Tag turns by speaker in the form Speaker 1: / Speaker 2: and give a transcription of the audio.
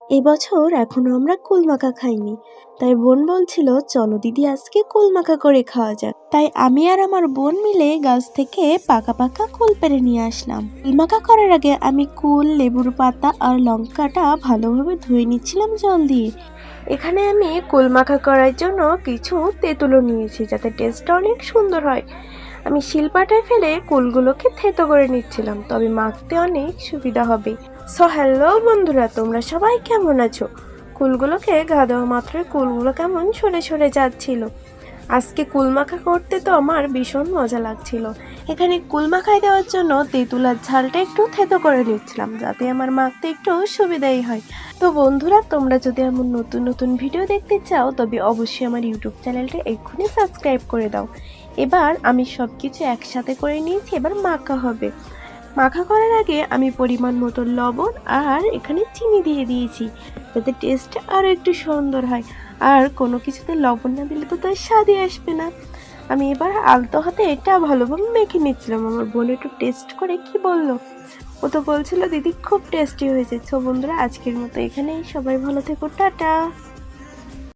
Speaker 1: এবছর এখনো আমরা কুল মাখা খাইনি, তাই বোন বলছিল চলো দিদি আজকে কুল মাখা করে খাওয়া যাক। তাই আমি আর আমার বোন মিলে গাছ থেকে পাকা পাকা কুল পেড়ে নিয়ে আসলাম। কুল মাখা করার আগে আমি কুল, লেবুর পাতা আর লঙ্কাটা ভালোভাবে ধুয়ে নিচ্ছিলাম জল দিয়ে। এখানে আমি কুল মাখা করার জন্য কিছু তেঁতুলও নিয়েছি যাতে টেস্টটা অনেক সুন্দর হয়। আমি শিলপাটায় ফেলে কুলগুলোকে থেতো করে নিচ্ছিলাম, তবে মাখতে অনেক সুবিধা হবে। সো হ্যালো বন্ধুরা, তোমরা সবাই কেমন আছো? কুলগুলোকে ঘা দেওয়া মাত্রই কুলগুলো কেমন সরে সরে যাচ্ছিল। আজকে কুল মাখা করতে তো আমার ভীষণ মজা লাগছিল। এখানে কুল মাখায় দেওয়ার জন্য তেঁতুলার ঝালটা একটু থেতো করে নিচ্ছিলাম যাতে আমার মাখতে একটু সুবিধাই হয়। তো বন্ধুরা, তোমরা যদি এমন নতুন নতুন ভিডিও দেখতে চাও তবে অবশ্যই আমার ইউটিউব চ্যানেলটা এক্ষুনি সাবস্ক্রাইব করে দাও। এবার আমি সব কিছু একসাথে করে নিয়েছি, এবার মাখা হবে। মাখা করার আগে আমি পরিমাণ মতো লবণ আর এখানে চিনি দিয়ে দিয়েছি যাতে টেস্টটা আরও একটু সুন্দর হয়। আর কোনো কিছুতে লবণ না দিলে তো তার স্বাদই আসবে না। আমি এবার আলতো হাতে এটা ভালোভাবে মেখে নিচ্ছিলাম। আমার বোন একটু টেস্ট করে কি বললো, ও তো বলছিল দিদি খুব টেস্টি হয়েছে। সো বন্ধুরা, আজকের মতো এখানেই, সবাই ভালো থেকো, টাটা।